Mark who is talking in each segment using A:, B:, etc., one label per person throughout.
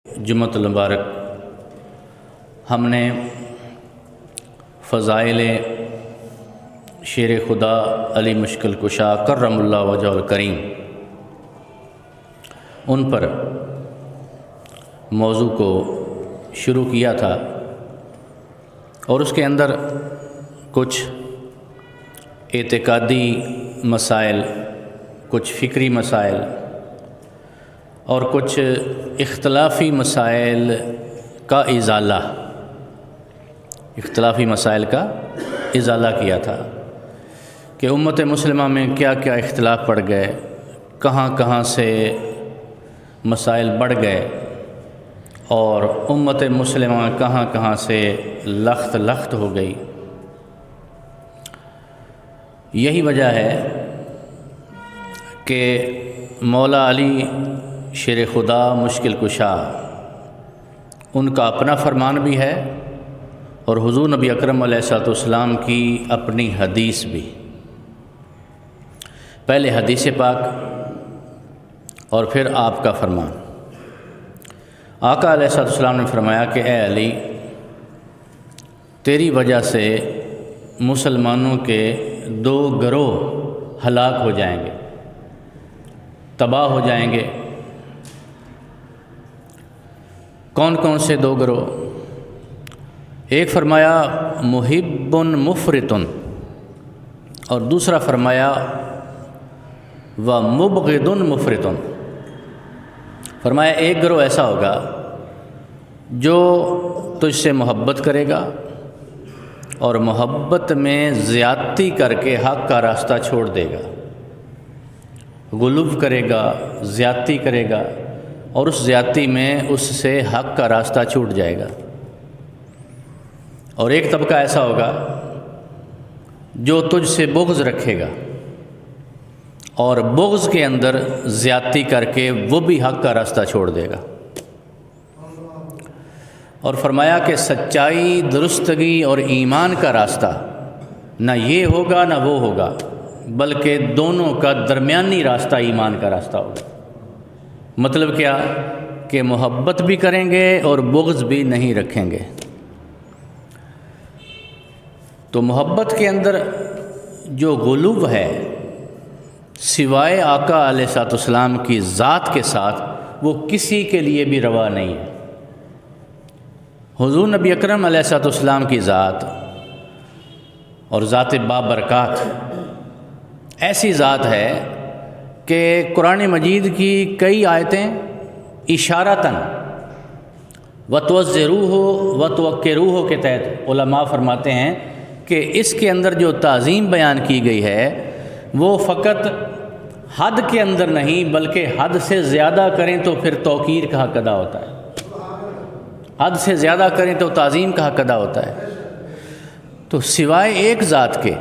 A: جمعۃ المبارک ہم نے فضائل شیر خدا علی مشکل کشا کرم اللہ وجہ الکریم ان پر موضوع کو شروع کیا تھا اور اس کے اندر کچھ اعتقادی مسائل، کچھ فکری مسائل اور کچھ اختلافی مسائل کا ازالہ کیا تھا کہ امت مسلمہ میں کیا کیا اختلاف پڑ گئے، کہاں کہاں سے مسائل بڑھ گئے اور امت مسلمہ کہاں کہاں سے لخت ہو گئی۔ یہی وجہ ہے کہ مولا علی شیر خدا مشکل کشا ان کا اپنا فرمان بھی ہے اور حضور نبی اکرم علیہ الصلوۃ والسلام کی اپنی حدیث بھی۔ پہلے حدیث پاک اور پھر آپ کا فرمان۔ آقا علیہ الصلوۃ والسلام نے فرمایا کہ اے علی، تیری وجہ سے مسلمانوں کے دو گروہ ہلاک ہو جائیں گے، تباہ ہو جائیں گے۔ کون کون سے دو گروہ؟ ایک فرمایا محب مفرط اور دوسرا فرمایا و مبغض مفرط۔ فرمایا ایک گروہ ایسا ہوگا جو تجھ سے محبت کرے گا اور محبت میں زیادتی کر کے حق کا راستہ چھوڑ دے گا، غلو کرے گا، زیادتی کرے گا اور اس زیادتی میں اس سے حق کا راستہ چھوٹ جائے گا۔ اور ایک طبقہ ایسا ہوگا جو تجھ سے بغض رکھے گا اور بغض کے اندر زیادتی کر کے وہ بھی حق کا راستہ چھوڑ دے گا۔ اور فرمایا کہ سچائی، درستگی اور ایمان کا راستہ نہ یہ ہوگا نہ وہ ہوگا، بلکہ دونوں کا درمیانی راستہ ایمان کا راستہ ہوگا۔ مطلب کیا کہ محبت بھی کریں گے اور بغض بھی نہیں رکھیں گے۔ تو محبت کے اندر جو غلو ہے سوائے آقا علیہ الصلوۃ والسلام کی ذات کے ساتھ، وہ کسی کے لیے بھی روا نہیں ہے۔ حضور نبی اکرم علیہ الصلوۃ والسلام کی ذات اور ذات بابرکات ایسی ذات ہے کہ قرآن مجید کی کئی آیتیں اشارتاً وَتُوَزِّرُوهُ وَتُوَقِّرُوهُ کے تحت علماء فرماتے ہیں کہ اس کے اندر جو تعظیم بیان کی گئی ہے وہ فقط حد کے اندر نہیں بلکہ حد سے زیادہ کریں تو پھر توقیر کا حق ادا ہوتا ہے، حد سے زیادہ کریں تو تعظیم کا حق ادا ہوتا ہے۔ تو سوائے ایک ذات کے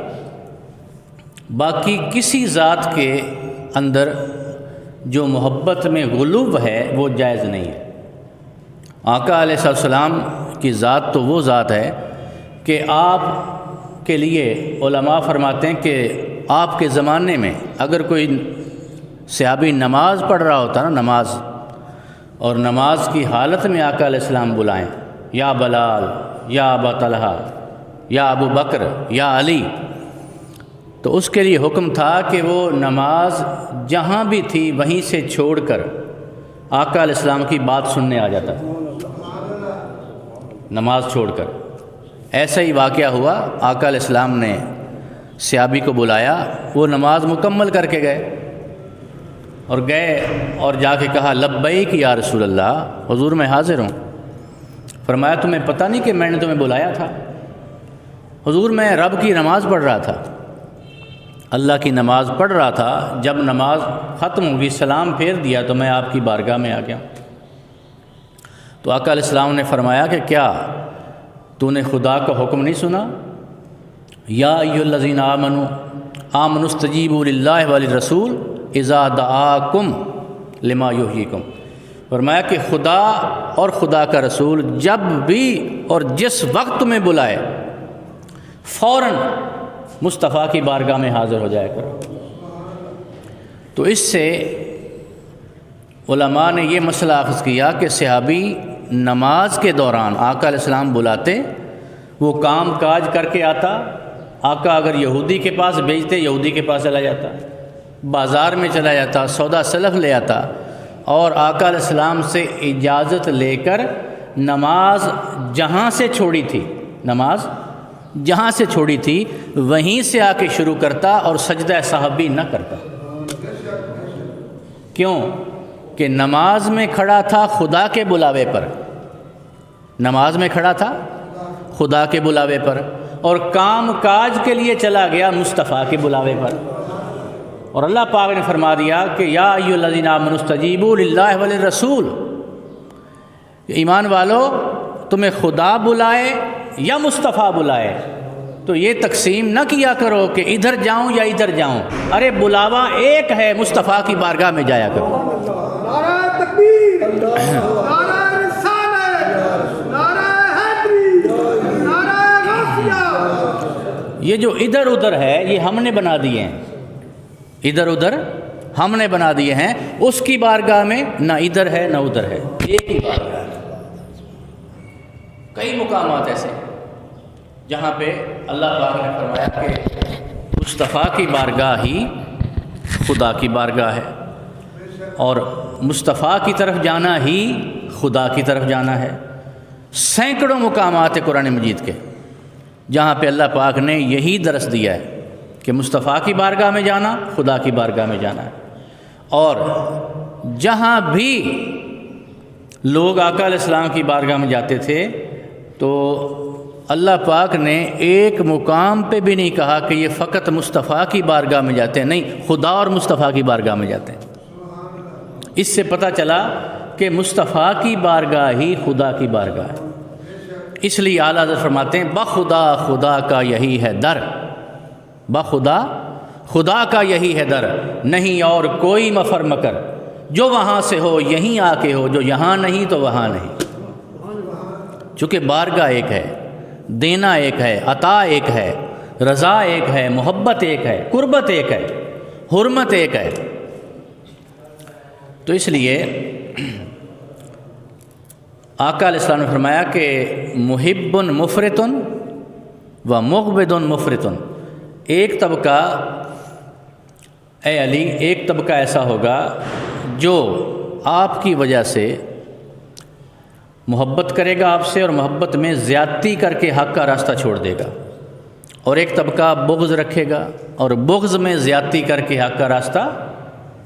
A: باقی کسی ذات کے اندر جو محبت میں غلو ہے وہ جائز نہیں ہے۔ آقا علیہ السلام کی ذات تو وہ ذات ہے کہ آپ کے لیے علماء فرماتے ہیں کہ آپ کے زمانے میں اگر کوئی صحابی نماز پڑھ رہا ہوتا نا، نماز، اور نماز کی حالت میں آقا علیہ السلام بلائیں یا بلال یا ابا طلحہ یا ابو بکر یا علی، تو اس کے لیے حکم تھا کہ وہ نماز جہاں بھی تھی وہیں سے چھوڑ کر آقا علیہ السلام کی بات سننے آ جاتا تھا، نماز چھوڑ کر۔ ایسا ہی واقعہ ہوا، آقا علیہ السلام نے صحابی کو بلایا، وہ نماز مکمل کر کے گئے اور جا کے کہا لبیک یا رسول اللہ، حضور میں حاضر ہوں۔ فرمایا تمہیں پتہ نہیں کہ میں نے تمہیں بلایا تھا؟ حضور میں رب کی نماز پڑھ رہا تھا، اللہ کی نماز پڑھ رہا تھا، جب نماز ختم ہوگی سلام پھیر دیا تو میں آپ کی بارگاہ میں آ گیا۔ تو آقا علیہ السلام نے فرمایا کہ کیا تو نے خدا کا حکم نہیں سنا؟ یا ایھا الذین آمنوا استجیبوا للہ وللرسول اذا دعاکم لما یحییکم۔ فرمایا کہ خدا اور خدا کا رسول جب بھی اور جس وقت تمہیں بلائے فوراً مصطفیٰ کی بارگاہ میں حاضر ہو جایا کرو۔ تو اس سے علماء نے یہ مسئلہ اخذ کیا کہ صحابی نماز کے دوران آقا علیہ السلام بلاتے، وہ کام کاج کر کے آتا، آقا اگر یہودی کے پاس بھیجتے یہودی کے پاس چلا جاتا، بازار میں چلا جاتا، سودا سلف لے آتا، اور آقا علیہ السلام سے اجازت لے کر نماز جہاں سے چھوڑی تھی وہیں سے آ کے شروع کرتا اور سجدہ صحابی نہ کرتا۔ کیوں؟ کہ نماز میں کھڑا تھا خدا کے بلاوے پر، اور کام کاج کے لیے چلا گیا مصطفیٰ کے بلاوے پر۔ اور اللہ پاک نے فرما دیا کہ یا ایھا الذین آمنوا استجیبوا للہ وللرسول، ایمان والو تمہیں خدا بلائے یا مصطفیٰ بلائے تو یہ تقسیم نہ کیا کرو کہ ادھر جاؤں یا ادھر جاؤں، ارے بلاوا ایک ہے، مصطفیٰ کی بارگاہ میں جایا کرو۔
B: نعرہ تکبیر، نعرہ رسالت، نعرہ حیدری، نعرہ غوثیہ۔
A: یہ جو ادھر ادھر ہے یہ ہم نے بنا دیے ہیں، ہم نے بنا دیے ہیں، اس کی بارگاہ میں نہ ادھر ہے نہ ادھر ہے، ایک ہی بارگاہ ہے۔ کئی مقامات ایسے جہاں پہ اللہ پاک نے فرمایا کہ مصطفیٰ کی بارگاہ ہی خدا کی بارگاہ ہے، اور مصطفیٰ کی طرف جانا ہی خدا کی طرف جانا ہے۔ سینکڑوں مقامات قرآن مجید کے جہاں پہ اللہ پاک نے یہی درس دیا ہے کہ مصطفیٰ کی بارگاہ میں جانا خدا کی بارگاہ میں جانا ہے۔ اور جہاں بھی لوگ آقا علیہ السلام کی بارگاہ میں جاتے تھے تو اللہ پاک نے ایک مقام پہ بھی نہیں کہا کہ یہ فقط مصطفیٰ کی بارگاہ میں جاتے ہیں، نہیں، خدا اور مصطفیٰ کی بارگاہ میں جاتے ہیں۔ اس سے پتہ چلا کہ مصطفیٰ کی بارگاہ ہی خدا کی بارگاہ ہے۔ اس لیے اعلیٰ حضرت فرماتے ہیں بخدا خدا کا یہی ہے در، بخدا خدا کا یہی ہے در، نہیں اور کوئی مفر مکر، جو وہاں سے ہو یہیں آ کے ہو، جو یہاں نہیں تو وہاں نہیں۔ چونکہ بارگاہ ایک ہے، دینا ایک ہے، عطا ایک ہے، رضا ایک ہے، محبت ایک ہے، قربت ایک ہے، حرمت ایک ہے۔ تو اس لیے آقا علیہ السلام نے فرمایا کہ محب مفرط و مغبد مفرط، ایک طبقہ اے علی، ایک طبقہ ایسا ہوگا جو آپ کی وجہ سے محبت کرے گا آپ سے اور محبت میں زیادتی کر کے حق کا راستہ چھوڑ دے گا، اور ایک طبقہ بغض رکھے گا اور بغض میں زیادتی کر کے حق کا راستہ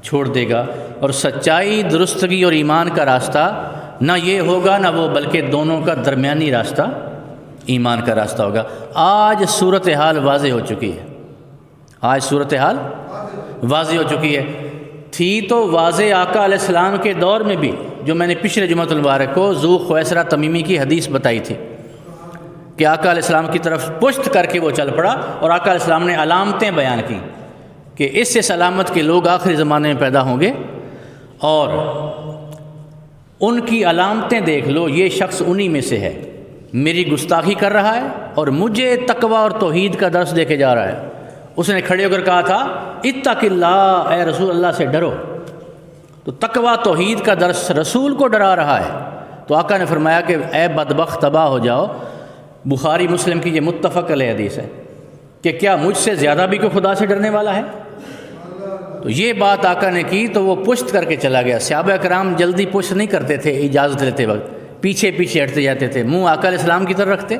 A: چھوڑ دے گا، اور سچائی، درستگی اور ایمان کا راستہ نہ یہ ہوگا نہ وہ، بلکہ دونوں کا درمیانی راستہ ایمان کا راستہ ہوگا۔ آج صورتحال واضح ہو چکی ہے، واضح ہو چکی ہے، تھی تو واضح آقا علیہ السلام کے دور میں بھی، جو میں نے پچھلے جمعۃ المبارک کو ذو خویسرہ تمیمی کی حدیث بتائی تھی کہ آقا علیہ السلام کی طرف پشت کر کے وہ چل پڑا، اور آقا علیہ السلام نے علامتیں بیان کی کہ اس سے سلامت کے لوگ آخری زمانے میں پیدا ہوں گے، اور ان کی علامتیں دیکھ لو، یہ شخص انہی میں سے ہے، میری گستاخی کر رہا ہے اور مجھے تقوی اور توحید کا درس دے کے جا رہا ہے۔ اس نے کھڑے ہو کر کہا تھا اتق اللہ، اے رسول اللہ سے ڈرو، تو تقوی توحید کا درس رسول کو ڈرا رہا ہے۔ تو آقا نے فرمایا کہ اے بدبخت، تباہ ہو جاؤ۔ بخاری مسلم کی یہ متفق علیہ حدیث ہے کہ کیا مجھ سے زیادہ بھی کوئی خدا سے ڈرنے والا ہے؟ تو یہ بات آقا نے کی تو وہ پشت کر کے چلا گیا۔ صحابہ کرام جلدی پشت نہیں کرتے تھے اجازت لیتے وقت، پیچھے پیچھے ہٹتے جاتے تھے، منہ آقا علیہ السلام کی طرف رکھتے،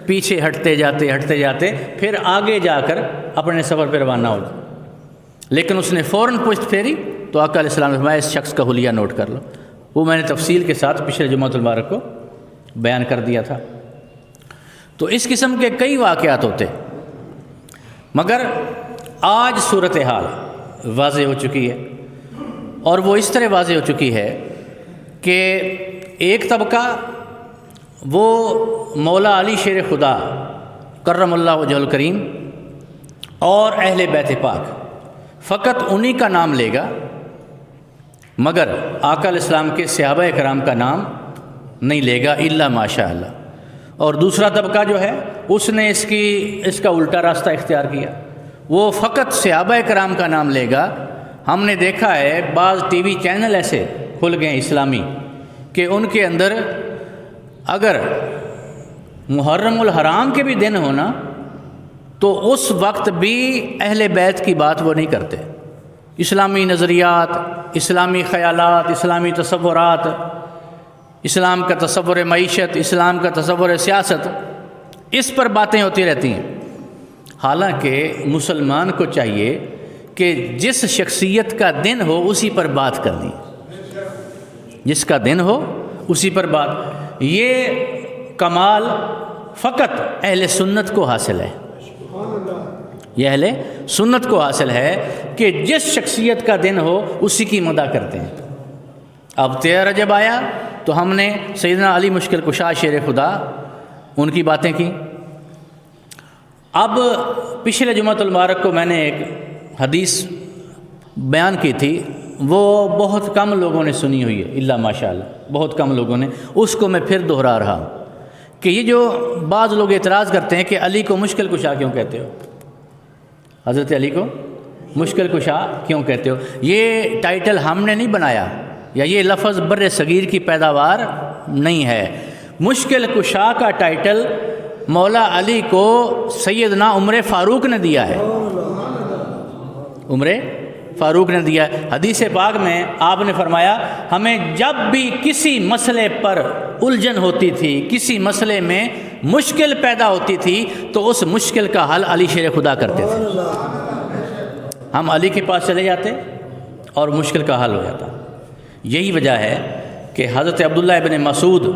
A: پیچھے ہٹتے جاتے پھر آگے جا کر اپنے سفر پہ روانہ ہو جاتے۔ لیکن اس نے فوراً پشت پھیری تو آقا علیہ السلام نے فرمایا اس شخص کا حلیہ نوٹ کر لو۔ وہ میں نے تفصیل کے ساتھ پچھلے جمعۃ المبارک کو بیان کر دیا تھا۔ تو اس قسم کے کئی واقعات ہوتے، مگر آج صورتحال واضح ہو چکی ہے، اور وہ اس طرح واضح ہو چکی ہے کہ ایک طبقہ وہ مولا علی شیر خدا کرم اللہ وجہ الکریم اور اہل بیت پاک فقط انہی کا نام لے گا، مگر آقا علیہ السلام کے صحابہ کرام کا نام نہیں لے گا الا ماشاء اللہ۔ اور دوسرا طبقہ جو ہے اس نے اس کا الٹا راستہ اختیار کیا، وہ فقط صحابہ کرام کا نام لے گا۔ ہم نے دیکھا ہے بعض ٹی وی چینل ایسے کھل گئے اسلامی کہ ان کے اندر اگر محرم الحرام کے بھی دن ہونا تو اس وقت بھی اہل بیت کی بات وہ نہیں کرتے. اسلامی نظریات، اسلامی خیالات، اسلامی تصورات، اسلام کا تصور معیشت، اسلام کا تصور سیاست، اس پر باتیں ہوتی رہتی ہیں. حالانکہ مسلمان کو چاہیے کہ جس شخصیت کا دن ہو اسی پر بات کرنی، جس کا دن ہو اسی پر بات. یہ کمال فقط اہل سنت کو حاصل ہے، یہ اہل سنت کو حاصل ہے کہ جس شخصیت کا دن ہو اسی کی مدح کرتے ہیں. اب 13 رجب آیا تو ہم نے سیدنا علی مشکل کشا شیر خدا ان کی باتیں کی. اب پچھلے جمعۃ المبارک کو میں نے ایک حدیث بیان کی تھی، وہ بہت کم لوگوں نے سنی ہوئی ہے، الا ماشاءاللہ بہت کم لوگوں نے. اس کو میں پھر دہرا رہا ہوں کہ یہ جو بعض لوگ اعتراض کرتے ہیں کہ علی کو مشکل کشا کیوں کہتے ہو، حضرت علی کو مشکل کشا کیوں کہتے ہو. یہ ٹائٹل ہم نے نہیں بنایا، یا یہ لفظ بر صغیر کی پیداوار نہیں ہے. مشکل کشا کا ٹائٹل مولا علی کو سیدنا عمر فاروق نے دیا ہے، عمر فاروق نے دیا ہے. حدیث پاک میں آپ نے فرمایا ہمیں جب بھی کسی مسئلے پر الجھن ہوتی تھی، کسی مسئلے میں مشکل پیدا ہوتی تھی تو اس مشکل کا حل علی شیر خدا کرتے تھے. ہم علی کے پاس چلے جاتے اور مشکل کا حل ہو جاتا. یہی وجہ ہے کہ حضرت عبداللہ ابن مسعود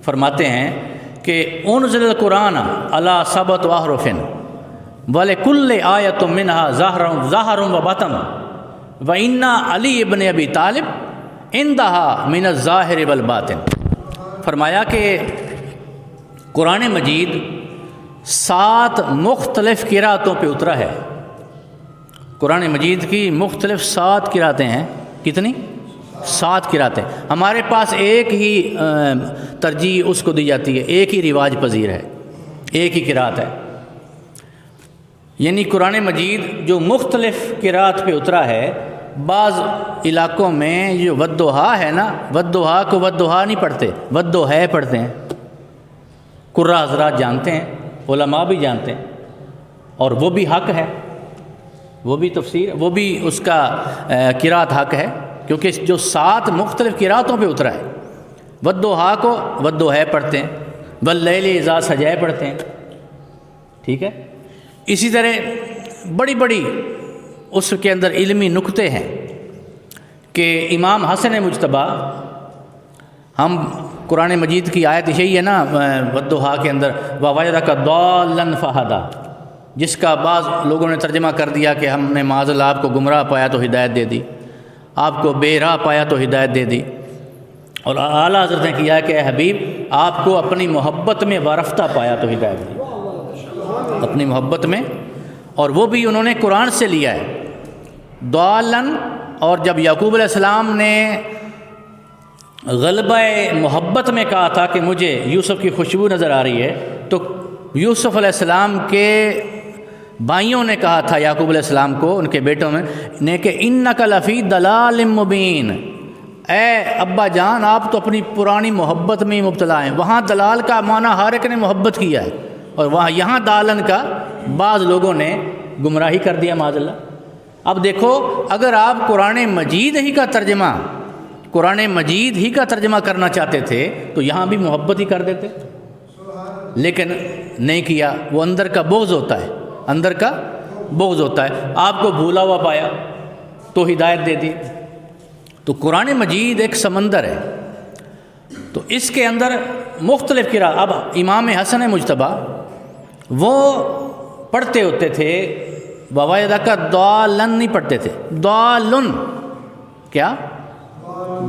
A: فرماتے ہیں کہ انزل القرآن علی سبعۃ احرف وَلِكُلِّ آیَةٌ مِّنْهَا ظَاہِرٌ وَبَاطِنٌ وَإِنَّ علی ابن ابی طالب عندها من الظاہر والباطن. فرمایا کہ قرآن مجید 7 مختلف قرأتوں پہ اترا ہے. قرآن مجید کی مختلف 7 قرأتیں ہیں. کتنی؟ 7 قرأتیں. ہمارے پاس ایک ہی ترجیح اس کو دی جاتی ہے، ایک ہی رواج پذیر ہے، ایک ہی قرأت ہے. یعنی قرآن مجید جو مختلف قرأت پہ اترا ہے، بعض علاقوں میں جو والضحیٰ ہے نا، والضحیٰ کو والضحیٰ نہیں پڑھتے، والضحیٰ پڑھتے ہیں. قراء حضرات جانتے ہیں، علماء بھی جانتے ہیں، اور وہ بھی حق ہے، وہ بھی تفسیر، وہ بھی اس کا قرأت حق ہے، کیونکہ جو 7 مختلف قرأتوں پہ اترا ہے. والضحیٰ کو والضحیٰ پڑھتے ہیں، واللیل اذا سجا پڑھتے ہیں. ٹھیک ہے. اسی طرح بڑی بڑی اس کے اندر علمی نکتے ہیں کہ امام حسن مجتبیٰ، ہم قرآن مجید کی آیت یہی ہے نا والضحیٰ کے اندر وَوَجَدَكَ ضَالًّا فَہَدَىٰ، جس کا بعض لوگوں نے ترجمہ کر دیا کہ ہم نے معاذ اللہ آپ کو گمراہ پایا تو ہدایت دے دی، آپ کو بے راہ پایا تو ہدایت دے دی. اور اعلیٰ حضرت نے کیا کہ اے حبیب آپ کو اپنی محبت میں وارفتہ پایا تو ہدایت دی، اپنی محبت میں. اور وہ بھی انہوں نے قرآن سے لیا ہے ضالًا. اور جب یعقوب علیہ السلام نے غلبہ محبت میں کہا تھا کہ مجھے یوسف کی خوشبو نظر آ رہی ہے، تو یوسف علیہ السلام کے بھائیوں نے کہا تھا یعقوب علیہ السلام کو، ان کے بیٹوں میں نے کہ انک لفی ضلال مبین، اے ابا جان آپ تو اپنی پرانی محبت میں ہی مبتلا ہیں. وہاں دلال کا معنی ہر ایک نے محبت کیا ہے، اور وہاں یہاں دالن کا بعض لوگوں نے گمراہی کر دیا معاذ اللہ. اب دیکھو اگر آپ قرآن مجید ہی کا ترجمہ کرنا چاہتے تھے تو یہاں بھی محبت ہی کر دیتے، لیکن نہیں کیا. وہ اندر کا بغض ہوتا ہے، اندر کا بغض ہوتا ہے. آپ کو بھولا ہوا پایا تو ہدایت دے دی. تو قرآن مجید ایک سمندر ہے، تو اس کے اندر مختلف قرأت. اب امام حسن مجتبیٰ وہ پڑھتے ہوتے تھے وَوَجَدَكَ ضَالًّا نہیں پڑھتے تھے، ضَالٌ، کیا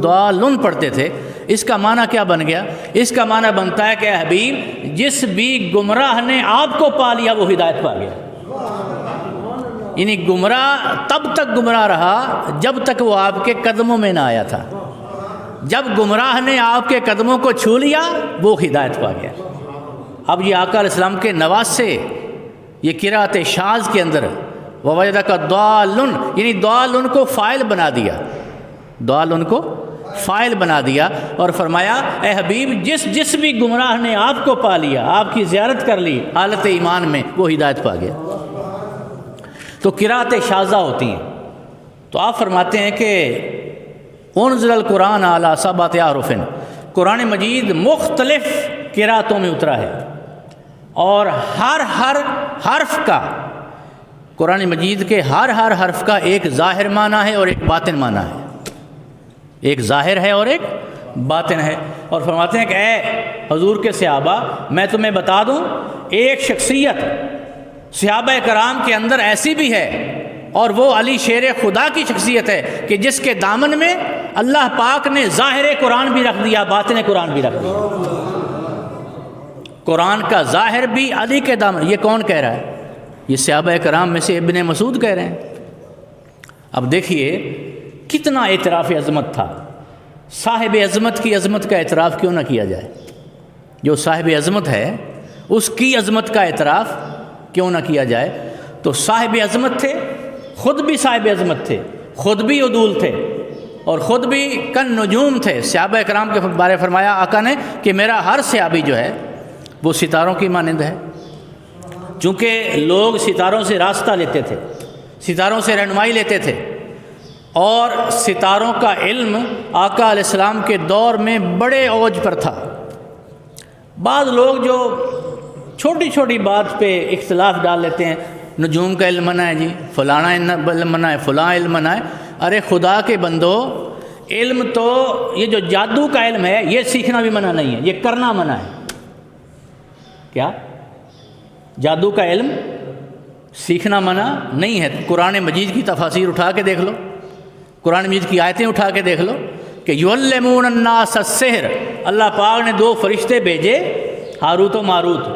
A: ضَالٌ پڑھتے تھے. اس کا معنی کیا بن گیا؟ اس کا معنی بنتا ہے کہ اے حبیب جس بھی گمراہ نے آپ کو پا لیا وہ ہدایت پا گیا. یعنی گمراہ تب تک گمراہ رہا جب تک وہ آپ کے قدموں میں نہ آیا تھا. جب گمراہ نے آپ کے قدموں کو چھو لیا وہ ہدایت پا گیا. اب یہ آقا علیہ السلام کے نواز سے یہ قرأت شاذ کے اندر وَوَجَدَكَ ضَالٌ، یعنی ضَالٌ کو فاعل بنا دیا، ضَالٌ کو فاعل بنا دیا اور فرمایا اے حبیب جس جس بھی گمراہ نے آپ کو پا لیا، آپ کی زیارت کر لی حالت ایمان میں، وہ ہدایت پا گیا۔ تو قرأت شاذہ ہوتی ہیں۔ تو آپ فرماتے ہیں کہ انزل القرآن علی سبعۃ احرف، قرآن مجید مختلف قرأتوں میں اترا ہے، اور ہر حرف کا، قرآن مجید کے ہر حرف کا ایک ظاہر معنی ہے اور ایک باطن معنی ہے، ایک ظاہر ہے اور ایک باطن ہے۔ اور فرماتے ہیں کہ اے حضور کے صحابہ، میں تمہیں بتا دوں ایک شخصیت صحابہ کرام کے اندر ایسی بھی ہے، اور وہ علی شیر خدا کی شخصیت ہے کہ جس کے دامن میں اللہ پاک نے ظاہر قرآن بھی رکھ دیا، باطن قرآن بھی رکھ دیا۔ قرآن کا ظاہر بھی علی کے دامن۔ یہ کون کہہ رہا ہے؟ یہ صحابہ کرام میں سے ابن مسعود کہہ رہے ہیں۔ اب دیکھیے کتنا اعتراف عظمت تھا۔ صاحب عظمت کی عظمت کا اعتراف کیوں نہ کیا جائے؟ جو صاحب عظمت ہے اس کی عظمت کا اعتراف کیوں نہ کیا جائے؟ تو صاحب عظمت تھے، خود بھی صاحب عظمت تھے، خود بھی عدول تھے، اور خود بھی کن نجوم تھے۔ صحابہ کرام کے بارے فرمایا آقا نے کہ میرا ہر صحابی جو ہے وہ ستاروں کی مانند ہے، چونکہ لوگ ستاروں سے راستہ لیتے تھے، ستاروں سے رہنمائی لیتے تھے، اور ستاروں کا علم آقا علیہ السلام کے دور میں بڑے اوج پر تھا۔ بعض لوگ جو چھوٹی چھوٹی بات پہ اختلاف ڈال لیتے ہیں، نجوم کا علم منع ہے جی، فلانا علم منع ہے، فلاں علم منع ہے۔ ارے خدا کے بندو، علم تو یہ جو جادو کا علم ہے یہ سیکھنا بھی منع نہیں ہے، یہ کرنا منع ہے۔ کیا؟ جادو کا علم سیکھنا منع نہیں ہے۔ قرآن مجید کی تفاسیر اٹھا کے دیکھ لو، قرآن مجید کی آیتیں اٹھا کے دیکھ لو کہ یعلمون الناس السحر، اللہ پاک نے 2 فرشتے بھیجے، ہاروت و ماروت،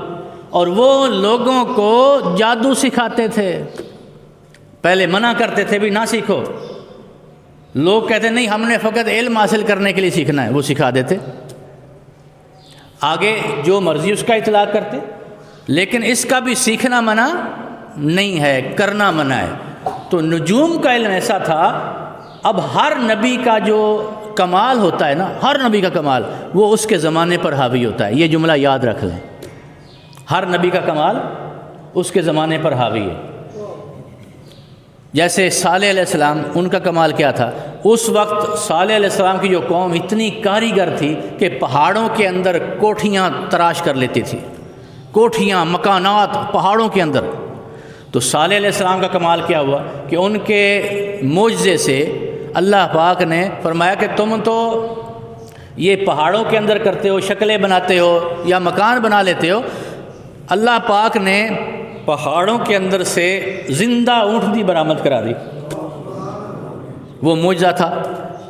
A: اور وہ لوگوں کو جادو سکھاتے تھے۔ پہلے منع کرتے تھے بھی نہ سیکھو، لوگ کہتے نہیں ہم نے فقط علم حاصل کرنے کے لیے سیکھنا ہے، وہ سکھا دیتے، آگے جو مرضی اس کا اطلاق کرتے، لیکن اس کا بھی سیکھنا منع نہیں ہے، کرنا منع ہے۔ تو نجوم کا علم ایسا تھا۔ اب ہر نبی کا جو کمال ہوتا ہے نا، ہر نبی کا کمال وہ اس کے زمانے پر حاوی ہوتا ہے۔ یہ جملہ یاد رکھ لیں، ہر نبی کا کمال اس کے زمانے پر حاوی ہے۔ جیسے صالح علیہ السلام، ان کا کمال کیا تھا؟ اس وقت صالح علیہ السلام کی جو قوم اتنی کاریگر تھی کہ پہاڑوں کے اندر کوٹھیاں تراش کر لیتی تھی، کوٹھیاں، مکانات پہاڑوں کے اندر۔ تو صالح علیہ السلام کا کمال کیا ہوا کہ ان کے معجزے سے اللہ پاک نے فرمایا کہ تم تو یہ پہاڑوں کے اندر کرتے ہو، شکلیں بناتے ہو یا مکان بنا لیتے ہو، اللہ پاک نے پہاڑوں کے اندر سے زندہ اونٹنی برآمد کرا دی۔ وہ معجزہ تھا۔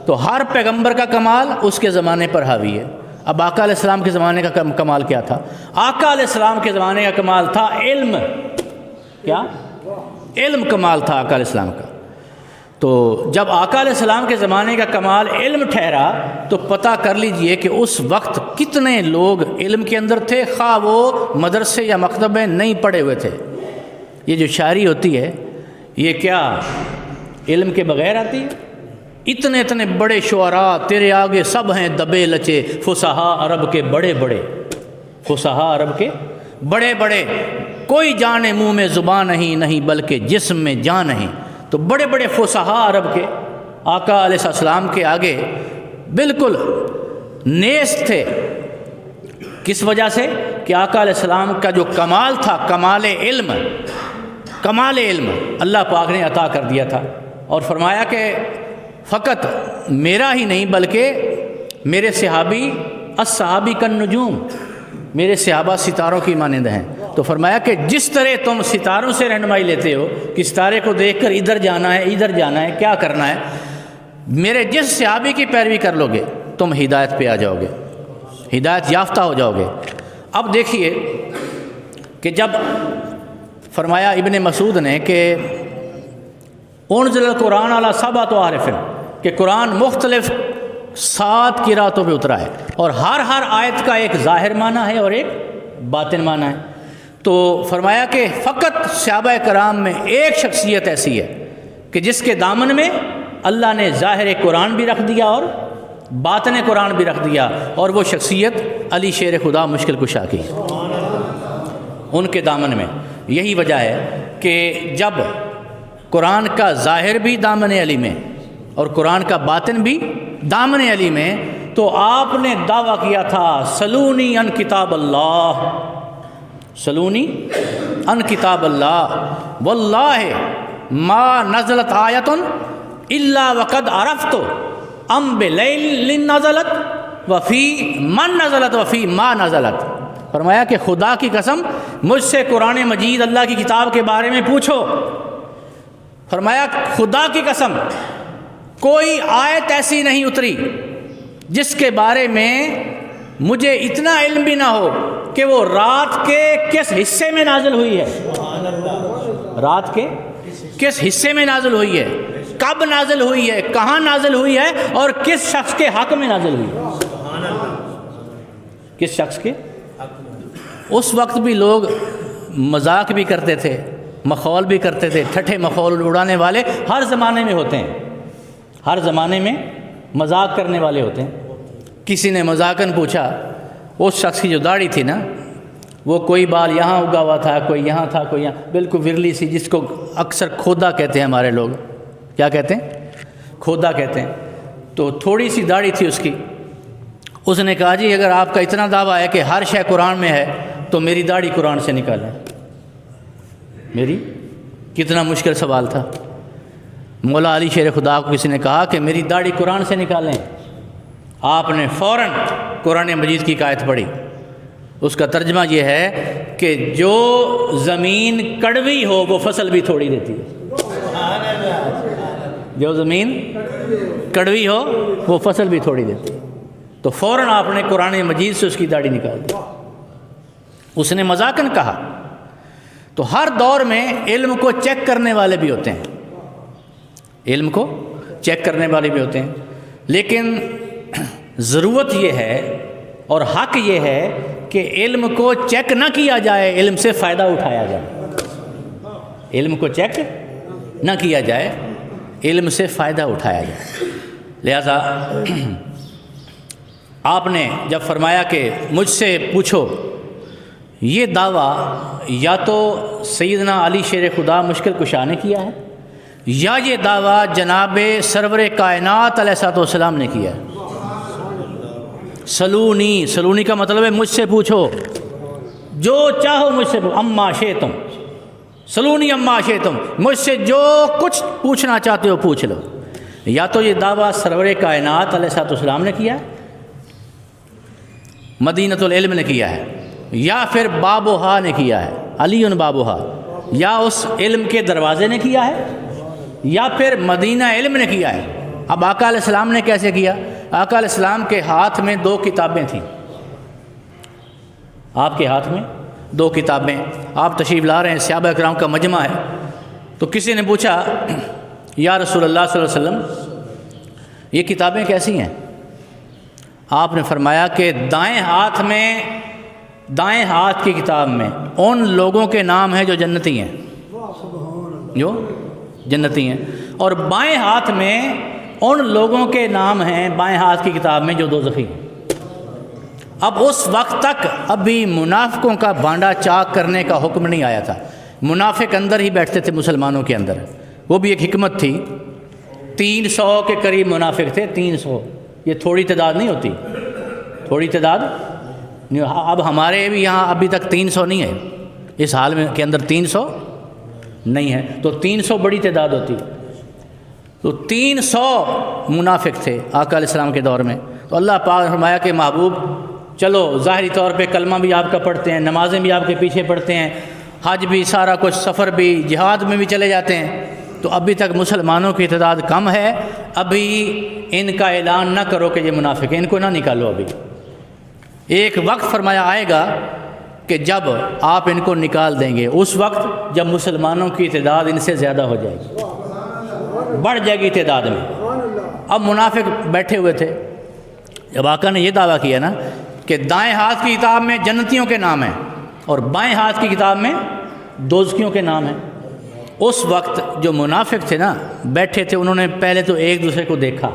A: تو ہر پیغمبر کا کمال اس کے زمانے پر حاوی ہے۔ اب آقا علیہ السلام کے زمانے کا کمال کیا تھا؟ آقا علیہ السلام کے زمانے کا کمال تھا علم۔ کیا؟ علم کمال تھا آقا علیہ السلام کا۔ تو جب آقا علیہ السلام کے زمانے کا کمال علم ٹھہرا تو پتہ کر لیجئے کہ اس وقت کتنے لوگ علم کے اندر تھے، خواہ وہ مدرسے یا مکتب میں نہیں پڑھے ہوئے تھے۔ یہ جو شاعری ہوتی ہے یہ کیا علم کے بغیر آتی ہے؟ اتنے اتنے بڑے شعراء تیرے آگے سب ہیں دبے لچے، فصحاء عرب کے بڑے بڑے، فصحاء عرب کے بڑے بڑے، کوئی جانے منہ میں زبان نہیں بلکہ جسم میں جان نہیں۔ تو بڑے بڑے فصحاء عرب کے آقا علیہ السلام کے آگے بالکل نیست تھے۔ کس وجہ سے؟ کہ آقا علیہ السلام کا جو کمال تھا، کمال علم، کمال علم اللہ پاک نے عطا کر دیا تھا، اور فرمایا کہ فقط میرا ہی نہیں بلکہ میرے صحابی الصحابی کالنجوم، میرے صحابہ ستاروں کی مانند ہیں۔ تو فرمایا کہ جس طرح تم ستاروں سے رہنمائی لیتے ہو کہ ستارے کو دیکھ کر ادھر جانا ہے ادھر جانا ہے کیا کرنا ہے، میرے جس صحابی کی پیروی کر لو گے تم ہدایت پہ آ جاؤ گے، ہدایت یافتہ ہو جاؤ گے۔ اب دیکھیے کہ جب فرمایا ابن مسعود نے کہ انزل القرآن علی سبعۃ احرف، کہ قرآن مختلف 7 قرأتوں پہ اترا ہے، اور ہر آیت کا ایک ظاہر معنی ہے اور ایک باطن معنی ہے۔ تو فرمایا کہ فقط صحابہ کرام میں ایک شخصیت ایسی ہے کہ جس کے دامن میں اللہ نے ظاہر قرآن بھی رکھ دیا اور باطن قرآن بھی رکھ دیا، اور وہ شخصیت علی شیر خدا مشکل کشا کی ان کے دامن میں۔ یہی وجہ ہے کہ جب قرآن کا ظاہر بھی دامن علی میں اور قرآن کا باطن بھی دامن علی میں، تو آپ نے دعویٰ کیا تھا سلونی ان کتاب اللہ، سلونی ان کتاب اللہ واللہ ما نزلت آیت الا وقد عرفت ام بلیل نزلت وفی من نزلت وفی ما نزلت۔ فرمایا کہ خدا کی قسم مجھ سے قرآن مجید اللہ کی کتاب کے بارے میں پوچھو، فرمایا خدا کی قسم کوئی آیت ایسی نہیں اتری جس کے بارے میں مجھے اتنا علم بھی نہ ہو کہ وہ رات کے کس حصے میں نازل ہوئی ہے، رات کے کس حصے میں نازل ہوئی ہے، کب نازل ہوئی ہے، کہاں نازل ہوئی ہے، اور کس شخص کے حق میں نازل ہوئی ہے، کس شخص کے۔ اس وقت بھی لوگ مذاق بھی کرتے تھے، مخول بھی کرتے تھے، ٹھٹھے مخول اڑانے والے ہر زمانے میں ہوتے ہیں، ہر زمانے میں مذاق کرنے والے ہوتے ہیں۔ کسی نے مذاقاً پوچھا، اس شخص کی جو داڑھی تھی نا، وہ کوئی بال یہاں اگا ہوا تھا، کوئی یہاں تھا، کوئی یہاں، بالکل ورلی سی، جس کو اکثر کھودا کہتے ہیں ہمارے لوگ، کیا کہتے ہیں، کھودا کہتے ہیں۔ تو تھوڑی سی داڑھی تھی اس کی۔ اس نے کہا جی اگر آپ کا اتنا دعویٰ ہے کہ ہر شے قرآن میں ہے تو میری داڑھی قرآن سے نکالیں۔ میری کتنا مشکل سوال تھا۔ مولا علی شیر خدا کو کسی نے کہا کہ میری داڑھی قرآن سے نکالیں، آپ نے فوراً قرآن مجید کی ایک آیت پڑھی۔ اس کا ترجمہ یہ ہے کہ جو زمین کڑوی ہو وہ فصل بھی تھوڑی دیتی ہے، جو زمین کڑوی ہو وہ فصل بھی تھوڑی دیتی ہے۔ تو فوراً آپ نے قرآن مجید سے اس کی داڑھی نکال دی۔ اس نے مذاقاً کہا۔ تو ہر دور میں علم کو چیک کرنے والے بھی ہوتے ہیں، علم کو چیک کرنے والے بھی ہوتے ہیں، لیکن ضرورت یہ ہے اور حق یہ ہے کہ علم کو چیک نہ کیا جائے، علم سے فائدہ اٹھایا جائے، علم کو چیک نہ کیا جائے، علم سے فائدہ اٹھایا جائے۔ لہذا آپ نے جب فرمایا کہ مجھ سے پوچھو، یہ دعویٰ یا تو سیدنا علی شیر خدا مشکل کشا نے کیا ہے، یا یہ دعویٰ جناب سرور کائنات علیہ الصلوۃ والسلام نے کیا ہے۔ سلونی، سلونی کا مطلب ہے مجھ سے پوچھو، جو چاہو مجھ سے پوچھو، اما شئتم، سلونی اما شئتم، مجھ سے جو کچھ پوچھنا چاہتے ہو پوچھ لو۔ یا تو یہ دعویٰ سرور کائنات علیہ الصلوۃ والسلام نے کیا ہے، مدینۃ العلم نے کیا ہے، یا پھر بابوہا نے کیا ہے، علی بابوہا، یا اس علم کے دروازے نے کیا ہے، یا پھر مدینہ علم نے کیا ہے۔ اب آقا علیہ السلام نے کیسے کیا؟ آقا علیہ السلام کے ہاتھ میں 2 کتابیں تھیں، آپ کے ہاتھ میں 2 کتابیں، آپ تشریف لا رہے ہیں، صحابہ کرام کا مجمع ہے۔ تو کسی نے پوچھا یا رسول اللہ صلی اللہ علیہ وسلم یہ کتابیں کیسی ہیں؟ آپ نے فرمایا کہ دائیں ہاتھ کی کتاب میں ان لوگوں کے نام ہیں جو جنتی ہیں، جو جنتی ہیں، اور بائیں ہاتھ میں ان لوگوں کے نام ہیں، بائیں ہاتھ کی کتاب میں، جو دوزخی ہیں۔ اب اس وقت تک ابھی منافقوں کا بانڈا چاک کرنے کا حکم نہیں آیا تھا، منافق اندر ہی بیٹھتے تھے مسلمانوں کے اندر، وہ بھی ایک حکمت تھی۔ 300 کے قریب منافق تھے، 300، یہ تھوڑی تعداد نہیں ہوتی، تھوڑی تعداد نہیں۔ اب ہمارے بھی یہاں ابھی تک 300 نہیں ہے، اس حال میں کے اندر 300 نہیں ہے، تو 300 بڑی تعداد ہوتی۔ تو 300 منافق تھے آقا علیہ السلام کے دور میں۔ تو اللہ پاک نے فرمایا کہ محبوب چلو، ظاہری طور پہ کلمہ بھی آپ کا پڑھتے ہیں، نمازیں بھی آپ کے پیچھے پڑھتے ہیں، حج بھی، سارا کچھ، سفر بھی، جہاد میں بھی چلے جاتے ہیں، تو ابھی تک مسلمانوں کی تعداد کم ہے، ابھی ان کا اعلان نہ کرو کہ یہ منافق ہیں، ان کو نہ نکالو۔ ابھی ایک وقت فرمایا آئے گا کہ جب آپ ان کو نکال دیں گے، اس وقت جب مسلمانوں کی تعداد ان سے زیادہ ہو جائے گی، بڑھ جائے گی تعداد میں۔ اب منافق بیٹھے ہوئے تھے، جب آقا نے یہ دعویٰ کیا نا کہ دائیں ہاتھ کی کتاب میں جنتیوں کے نام ہیں اور بائیں ہاتھ کی کتاب میں دوزخیوں کے نام ہیں، اس وقت جو منافق تھے نا بیٹھے تھے، انہوں نے پہلے تو ایک دوسرے کو دیکھا،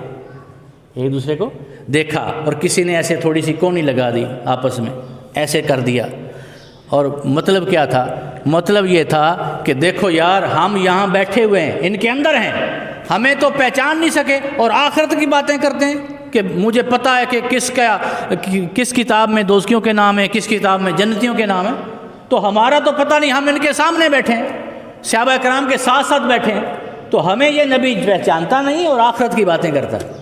A: ایک دوسرے کو دیکھا اور کسی نے ایسے تھوڑی سی کونی لگا دی آپس میں، ایسے کر دیا، اور مطلب کیا تھا؟ مطلب یہ تھا کہ دیکھو یار ہم یہاں بیٹھے ہوئے ہیں، ان کے اندر ہیں، ہمیں تو پہچان نہیں سکے اور آخرت کی باتیں کرتے ہیں کہ مجھے پتہ ہے کہ کس کتاب میں دوزخیوں کے نام ہے، کس کتاب میں جنتیوں کے نام ہے، تو ہمارا تو پتہ نہیں، ہم ان کے سامنے بیٹھے ہیں، صحابہ کرام کے ساتھ ساتھ بیٹھے ہیں، تو ہمیں یہ نبی پہچانتا نہیں اور آخرت کی باتیں کرتا ہے۔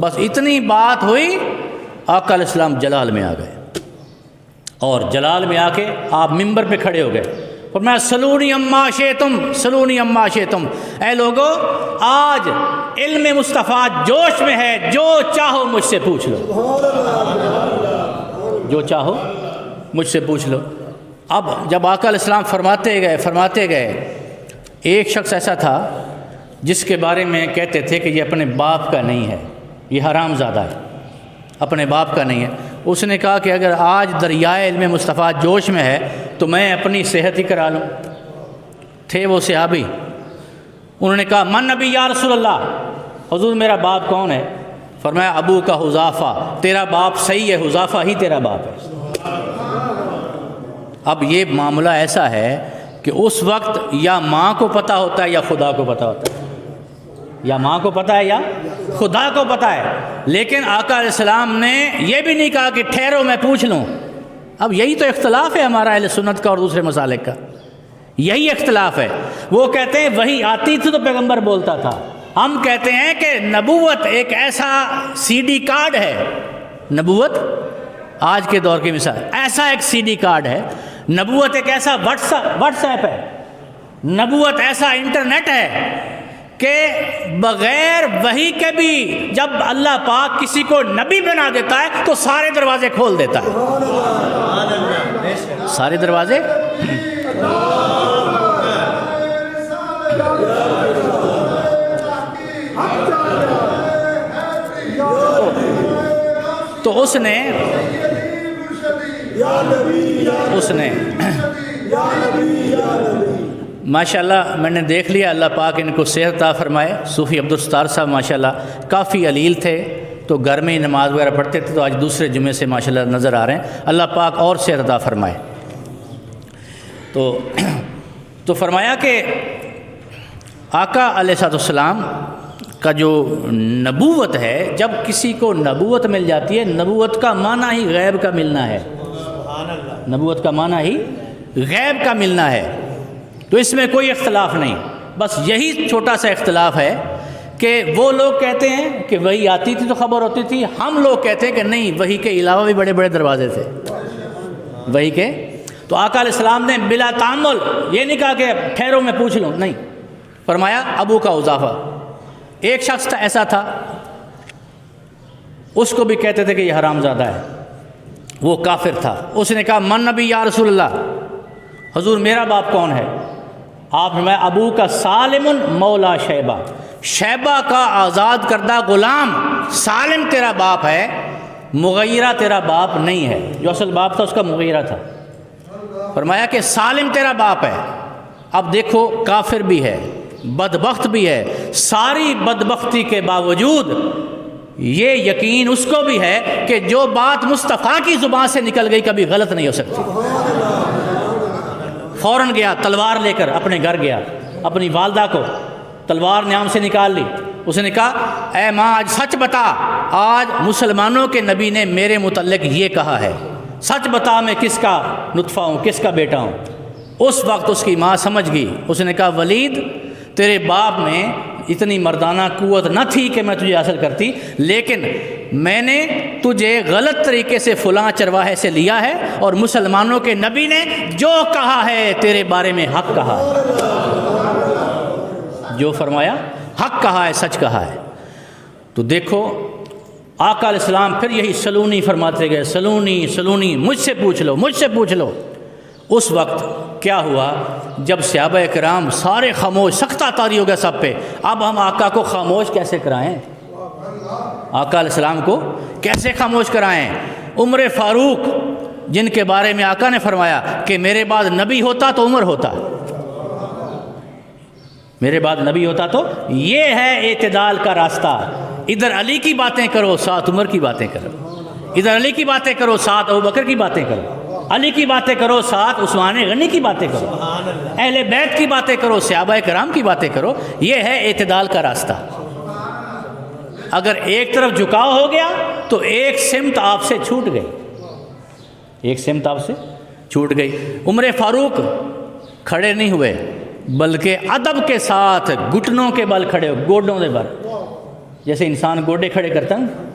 A: بس اتنی بات ہوئی، آقا علیہ السلام جلال میں آ گئے، اور جلال میں آ کے آپ ممبر پہ کھڑے ہو گئے، فرمایا سلونی اما شئتم، سلونی اما شئتم، اے لوگو آج علم مصطفیٰ جوش میں ہے، جو چاہو مجھ سے پوچھ لو، جو چاہو مجھ سے پوچھ لو۔ اب جب آقا علیہ السلام فرماتے گئے، ایک شخص ایسا تھا جس کے بارے میں کہتے تھے کہ یہ اپنے باپ کا نہیں ہے، یہ حرام زادہ ہے، اپنے باپ کا نہیں ہے۔ اس نے کہا کہ اگر آج دریائے علم مصطفیٰ جوش میں ہے تو میں اپنی صحت ہی کرا لوں۔ تھے وہ صحابی، انہوں نے کہا من نبی یا رسول اللہ، حضور میرا باپ کون ہے؟ فرمایا ابو کا حذافہ، تیرا باپ صحیح ہے، حذافہ ہی تیرا باپ ہے۔ اب یہ معاملہ ایسا ہے کہ اس وقت یا ماں کو پتہ ہوتا ہے یا خدا کو پتہ ہوتا ہے، یا ماں کو پتہ ہے یا خدا کو پتہ ہے، لیکن آقا علیہ السلام نے یہ بھی نہیں کہا کہ ٹھہرو میں پوچھ لوں۔ اب یہی تو اختلاف ہے ہمارا اہل سنت کا اور دوسرے مسالک کا، یہی اختلاف ہے۔ وہ کہتے ہیں وہی آتی تھی تو پیغمبر بولتا تھا، ہم کہتے ہیں کہ نبوت ایک ایسا سی ڈی کارڈ ہے، نبوت آج کے دور کی مثال ایسا ایک سی ڈی کارڈ ہے، نبوت ایک ایسا واٹس ایپ ہے، نبوت ایسا انٹرنیٹ ہے کہ بغیر وحی کے بھی جب اللہ پاک کسی کو نبی بنا دیتا ہے تو سارے دروازے کھول دیتا ہے، سارے دروازے۔ تو اس نے ماشاءاللہ میں نے دیکھ لیا، اللہ پاک ان کو صحت عطا فرمائے۔ صوفی عبدالستار صاحب ماشاءاللہ کافی علیل تھے، تو گھر میں ہی نماز وغیرہ پڑھتے تھے، تو آج دوسرے جمعے سے ماشاءاللہ نظر آ رہے ہیں، اللہ پاک اور صحت عطا فرمائے۔ تو فرمایا کہ آقا علیہ السلام کا جو نبوت ہے، جب کسی کو نبوت مل جاتی ہے، نبوت کا معنی ہی غیب کا ملنا ہے، نبوت کا معنی ہی غیب کا ملنا ہے، تو اس میں کوئی اختلاف نہیں۔ بس یہی چھوٹا سا اختلاف ہے کہ وہ لوگ کہتے ہیں کہ وہی آتی تھی تو خبر ہوتی تھی، ہم لوگ کہتے ہیں کہ نہیں، وہی کے علاوہ بھی بڑے بڑے دروازے تھے وہی کے۔ تو آقا علیہ السلام نے بلا تعمل یہ نہیں کہا کہ ٹھہرو میں پوچھ لوں، نہیں، فرمایا ابو کا حذافہ۔ ایک شخص تھا ایسا تھا، اس کو بھی کہتے تھے کہ یہ حرام زادہ ہے، وہ کافر تھا، اس نے کہا من نبی یا رسول اللہ، حضور میرا باپ کون ہے؟ آپ نے ابو کا سالم مولا شیبہ، شیبہ کا آزاد کردہ غلام سالم تیرا باپ ہے، مغیرہ تیرا باپ نہیں ہے، جو اصل باپ تھا اس کا مغیرہ تھا۔ فرمایا کہ سالم تیرا باپ ہے۔ اب دیکھو کافر بھی ہے، بدبخت بھی ہے، ساری بدبختی کے باوجود یہ یقین اس کو بھی ہے کہ جو بات مصطفیٰ کی زبان سے نکل گئی کبھی غلط نہیں ہو سکتی۔ فوراً گیا، تلوار لے کر اپنے گھر گیا، اپنی والدہ کو تلوار نیام سے نکال لی، اس نے کہا اے ماں آج سچ بتا، آج مسلمانوں کے نبی نے میرے متعلق یہ کہا ہے، سچ بتا میں کس کا نطفہ ہوں، کس کا بیٹا ہوں۔ اس وقت اس کی ماں سمجھ گئی، اس نے کہا ولید تیرے باپ میں اتنی مردانہ قوت نہ تھی کہ میں تجھے حاصل کرتی، لیکن میں نے تجھے غلط طریقے سے فلاں چرواہے سے لیا ہے، اور مسلمانوں کے نبی نے جو کہا ہے تیرے بارے میں حق کہا ہے، جو فرمایا حق کہا ہے، سچ کہا ہے۔ تو دیکھو آقا علیہ السلام پھر یہی سلونی فرماتے گئے، سلونی سلونی، مجھ سے پوچھ لو، مجھ سے پوچھ لو۔ اس وقت کیا ہوا، جب صحابہ کرام سارے خاموش، سختہ طاری ہو گیا سب پہ، اب ہم آقا کو خاموش کیسے کرائیں، آقا علیہ السلام کو کیسے خاموش کرائیں؟ عمر فاروق جن کے بارے میں آقا نے فرمایا کہ میرے بعد نبی ہوتا تو عمر ہوتا، میرے بعد نبی ہوتا تو، یہ ہے اعتدال کا راستہ، ادھر علی کی باتیں کرو ساتھ عمر کی باتیں کرو، ادھر علی کی باتیں کرو ساتھ ابو بکر کی باتیں کرو، علی کی باتیں کرو ساتھ عثمان غنی کی باتیں کرو، اہل بیت کی باتیں کرو، صحابہ کرام کی باتیں کرو۔ یہ ہے اعتدال کا راستہ۔ اگر ایک طرف جھکاؤ ہو گیا تو ایک سمت آپ سے چھوٹ گئی، ایک سمت آپ سے چھوٹ گئی۔ عمر فاروق کھڑے نہیں ہوئے بلکہ ادب کے ساتھ گھٹنوں کے بل کھڑے ہو، گوڈوں کے بل، جیسے انسان گوڈے کھڑے کرتا ہے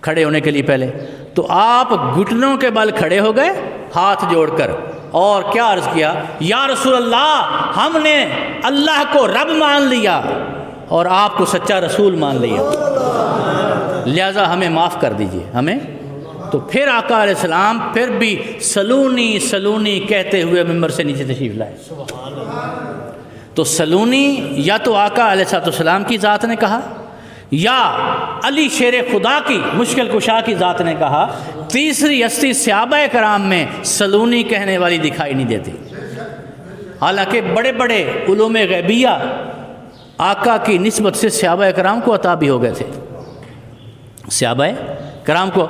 A: کھڑے ہونے کے لیے پہلے، تو آپ گھٹنوں کے بل کھڑے ہو گئے ہاتھ جوڑ کر، اور کیا عرض کیا؟ یا رسول اللہ، ہم نے اللہ کو رب مان لیا اور آپ کو سچا رسول مان لیا، لہذا ہمیں معاف کر دیجئے ہمیں۔ تو پھر آقا علیہ السلام پھر بھی سلونی سلونی کہتے ہوئے ممبر سے نیچے تشریف لائے۔ تو سلونی یا تو آقا علیہ السلام کی ذات نے کہا یا علی شیر خدا کی مشکل کشا کی ذات نے کہا، تیسری ہستی صحابہ کرام میں سلونی کہنے والی دکھائی نہیں دیتی۔ حالانکہ بڑے بڑے علوم غیبیہ آقا کی نسبت سے صحابہ کرام کو عطا بھی ہو گئے تھے۔ صحابہ کرام کو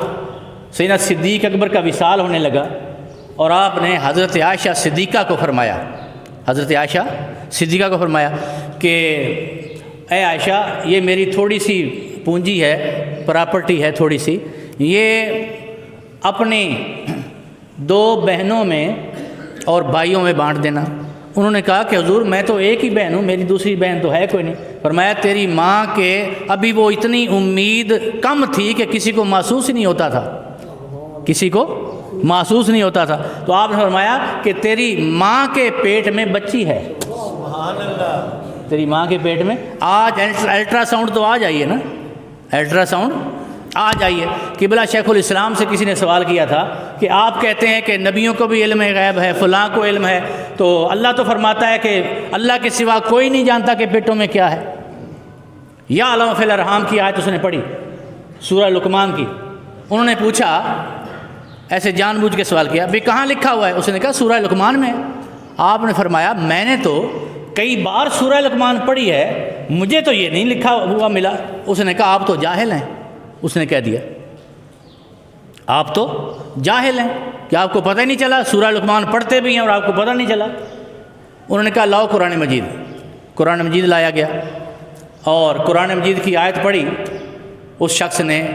A: سیدنا صدیق اکبر کا وصال ہونے لگا اور آپ نے حضرت عائشہ صدیقہ کو فرمایا، حضرت عائشہ صدیقہ کو فرمایا کہ اے عائشہ، یہ میری تھوڑی سی پونجی ہے، پراپرٹی ہے تھوڑی سی، یہ اپنی دو بہنوں میں اور بھائیوں میں بانٹ دینا۔ انہوں نے کہا کہ حضور میں تو ایک ہی بہن ہوں، میری دوسری بہن تو ہے کوئی نہیں۔ فرمایا تیری ماں کے ابھی وہ اتنی امید کم تھی کہ کسی کو محسوس ہی نہیں ہوتا تھا، کسی کو محسوس نہیں ہوتا تھا، تو آپ نے فرمایا کہ تیری ماں کے پیٹ میں بچی ہے، تیری ماں کے پیٹ میں۔ آج الٹرا ساؤنڈ تو آ جائیے نا، الٹرا ساؤنڈ آ جائیے۔ قبلہ شیخ الاسلام سے کسی نے سوال کیا تھا کہ آپ کہتے ہیں کہ نبیوں کو بھی علم غیب ہے، فلاں کو علم ہے، تو اللہ تو فرماتا ہے کہ اللہ کے سوا کوئی نہیں جانتا کہ پیٹوں میں کیا ہے۔ یا علم فی الارحام کی آیت اس نے پڑھی، سورہ لقمان کی۔ انہوں نے پوچھا، ایسے جان بوجھ کے سوال کیا، بھی کہاں لکھا ہوا ہے؟ اس نے کہا سورہ لقمان میں۔ آپ نے فرمایا میں نے تو کئی بار سورہ لقمان پڑھی ہے، مجھے تو یہ نہیں لکھا ہوا ملا۔ اس نے کہا آپ تو جاہل ہیں، اس نے کہہ دیا آپ تو جاہل ہیں کہ آپ کو پتہ ہی نہیں چلا، سورہ لقمان پڑھتے بھی ہیں اور آپ کو پتہ نہیں چلا۔ انہوں نے کہا لاؤ قرآن مجید۔ قرآن مجید لایا گیا اور قرآن مجید کی آیت پڑھی۔ اس شخص نے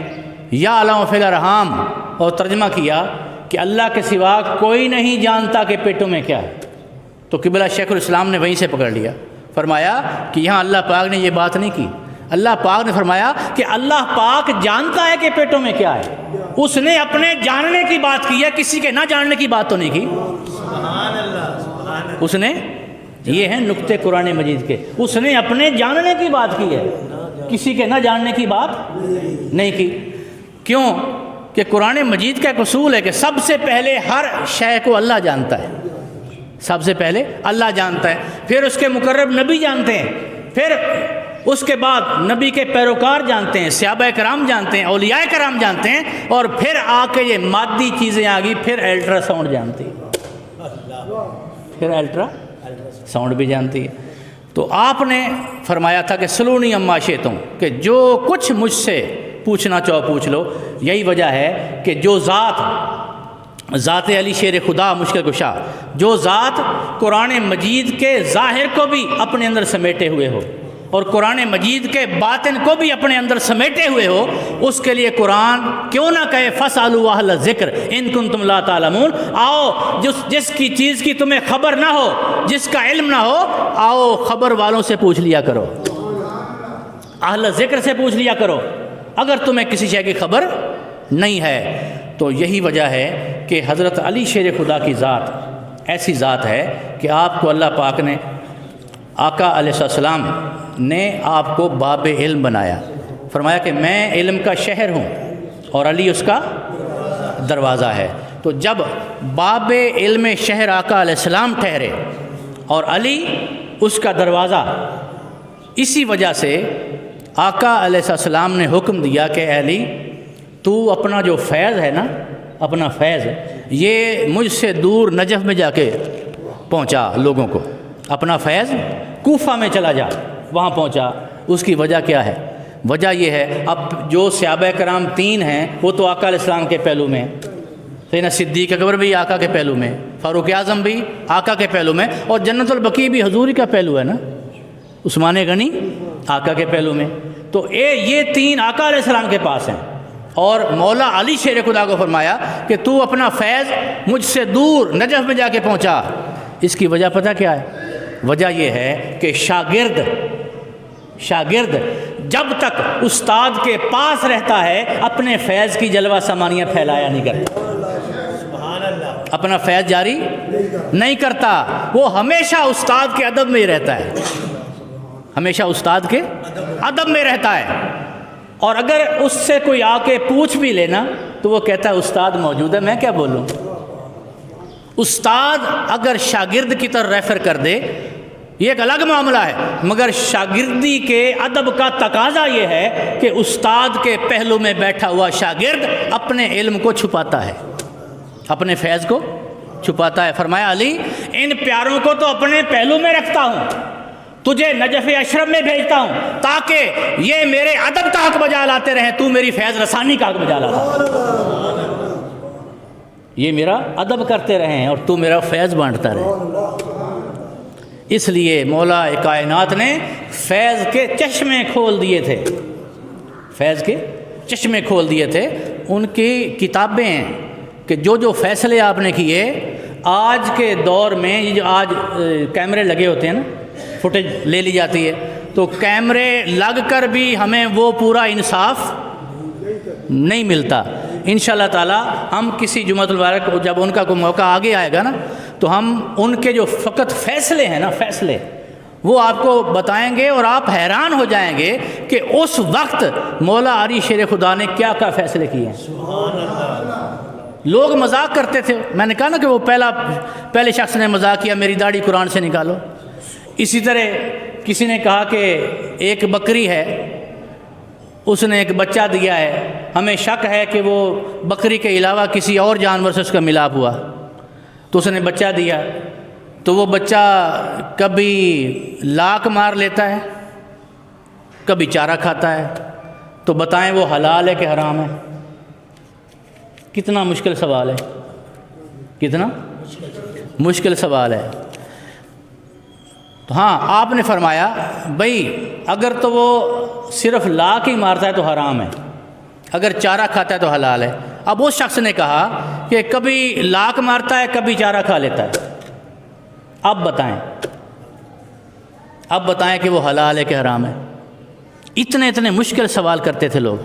A: یا علم فی الارحام اور ترجمہ کیا کہ اللہ کے سوا کوئی نہیں جانتا کہ پیٹوں میں کیا ہے۔ تو قبلہ شیخ الاسلام نے وہیں سے پکڑ لیا، فرمایا کہ یہاں اللہ پاک نے یہ بات نہیں کی۔ اللہ پاک نے فرمایا کہ اللہ پاک جانتا ہے کہ پیٹوں میں کیا ہے، اس نے اپنے جاننے کی بات کی ہے، کسی کے نہ جاننے کی بات تو نہیں کی۔ اس نے، یہ ہیں نقطے قرآن مجید کے، اس نے اپنے جاننے کی بات کی ہے، کسی کے نہ جاننے کی بات نہیں کی۔ کیوں کہ قرآن مجید کا ایک اصول ہے کہ سب سے پہلے ہر شے کو اللہ جانتا ہے، سب سے پہلے اللہ جانتا ہے، پھر اس کے مقرب نبی جانتے ہیں، پھر اس کے بعد نبی کے پیروکار جانتے ہیں، صحابہ کرام جانتے ہیں، اولیاء کرام جانتے ہیں، اور پھر آ کے یہ مادی چیزیں آ گئی، پھر الٹرا ساؤنڈ جانتی ہے، پھر الٹرا ساؤنڈ بھی جانتی ہے۔ تو آپ نے فرمایا تھا کہ سلونی اما شئتم، کہ جو کچھ مجھ سے پوچھنا چاہو پوچھ لو۔ یہی وجہ ہے کہ جو ذات علی شیر خدا مشکل کشا، جو ذات قرآن مجید کے ظاہر کو بھی اپنے اندر سمیٹے ہوئے ہو اور قرآن مجید کے باطن کو بھی اپنے اندر سمیٹے ہوئے ہو، اس کے لیے قرآن کیوں نہ کہے فَاسْأَلُوا أَهْلَ الذِّكْرِ إِن كُنتُمْ لَا تَعْلَمُونَ، آؤ جس کی چیز کی تمہیں خبر نہ ہو، جس کا علم نہ ہو، آؤ خبر والوں سے پوچھ لیا کرو، اہل ذکر سے پوچھ لیا کرو اگر تمہیں کسی شے کی خبر نہیں ہے۔ تو یہی وجہ ہے کہ حضرت علی شیر خدا کی ذات ایسی ذات ہے کہ آپ کو اللہ پاک نے، آقا علیہ السلام نے آپ کو باب علم بنایا، فرمایا کہ میں علم کا شہر ہوں اور علی اس کا دروازہ ہے۔ تو جب باب علم شہر آقا علیہ السلام ٹھہرے اور علی اس کا دروازہ، اسی وجہ سے آقا علیہ السلام نے حکم دیا کہ اے علی تو اپنا جو فیض ہے نا، اپنا فیض یہ مجھ سے دور نجف میں جا کے پہنچا لوگوں کو، اپنا فیض کوفہ میں چلا جا، وہاں پہنچا۔ اس کی وجہ کیا ہے؟ وجہ یہ ہے، اب جو صحابہ کرام 3 ہیں وہ تو آقا علیہ السلام کے پہلو میں ہیں، سیدنا صدیق اکبر بھی آقا کے پہلو میں، فاروق اعظم بھی آقا کے پہلو میں، اور جنت البقیع بھی حضور ہی کا پہلو ہے نا، عثمان غنی آقا کے پہلو میں، تو یہ 3 آقا علیہ السلام کے پاس ہیں۔ اور مولا علی شیر خدا کو فرمایا کہ تو اپنا فیض مجھ سے دور نجف میں جا کے پہنچا۔ اس کی وجہ پتہ کیا ہے؟ وجہ یہ ہے کہ شاگرد جب تک استاد کے پاس رہتا ہے اپنے فیض کی جلوہ سمانیاں پھیلایا نہیں کرتا، اپنا فیض جاری نہیں کرتا، وہ ہمیشہ استاد کے ادب میں ہی رہتا ہے، ہمیشہ استاد کے ادب میں رہتا ہے۔ اور اگر اس سے کوئی آ کے پوچھ بھی لینا تو وہ کہتا ہے استاد موجود ہے، میں کیا بولوں۔ استاد اگر شاگرد کی طرف ریفر کر دے یہ ایک الگ معاملہ ہے، مگر شاگردی کے ادب کا تقاضا یہ ہے کہ استاد کے پہلو میں بیٹھا ہوا شاگرد اپنے علم کو چھپاتا ہے، اپنے فیض کو چھپاتا ہے۔ فرمایا علی ان پیاروں کو تو اپنے پہلو میں رکھتا ہوں، تجھے نجف اشرف میں بھیجتا ہوں تاکہ یہ میرے ادب کا حق بجا لاتے رہیں، تو میری فیض رسانی کا حق بجا لاتا، یہ میرا ادب کرتے رہیں اور تو میرا فیض بانٹتا رہے۔ اس لیے مولا کائنات نے فیض کے چشمے کھول دیے تھے، فیض کے چشمے کھول دیے تھے۔ ان کی کتابیں ہیں کہ جو فیصلے آپ نے کیے آج کے دور میں، یہ جو آج کیمرے لگے ہوتے ہیں نا، فوٹیج لے لی جاتی ہے، تو کیمرے لگ کر بھی ہمیں وہ پورا انصاف نہیں ملتا۔ انشاءاللہ تعالی ہم کسی جمعۃ المبارک کو جب ان کا کوئی موقع آگے آئے گا نا تو ہم ان کے جو فقط فیصلے ہیں نا، فیصلے وہ آپ کو بتائیں گے اور آپ حیران ہو جائیں گے کہ اس وقت مولا علی شیر خدا نے کیا کیا فیصلے کیے ہیں۔ لوگ مذاق کرتے تھے، میں نے کہا نا کہ وہ پہلے شخص نے مذاق کیا میری داڑھی قرآن سے نکالو۔ اسی طرح کسی نے کہا کہ ایک بکری ہے، اس نے ایک بچہ دیا ہے، ہمیں شک ہے کہ وہ بکری کے علاوہ کسی اور جانور سے اس کا ملاپ ہوا، تو اس نے بچہ دیا، تو وہ بچہ کبھی لاک مار لیتا ہے کبھی چارہ کھاتا ہے، تو بتائیں وہ حلال ہے کہ حرام ہے؟ کتنا مشکل سوال ہے، کتنا مشکل سوال ہے۔ تو ہاں آپ نے فرمایا بھئی اگر تو وہ صرف لاک ہی مارتا ہے تو حرام ہے، اگر چارہ کھاتا ہے تو حلال ہے۔ اب اس شخص نے کہا کہ کبھی لاک مارتا ہے کبھی چارہ کھا لیتا ہے، اب بتائیں کہ وہ حلال ہے کہ حرام ہے؟ اتنے مشکل سوال کرتے تھے لوگ۔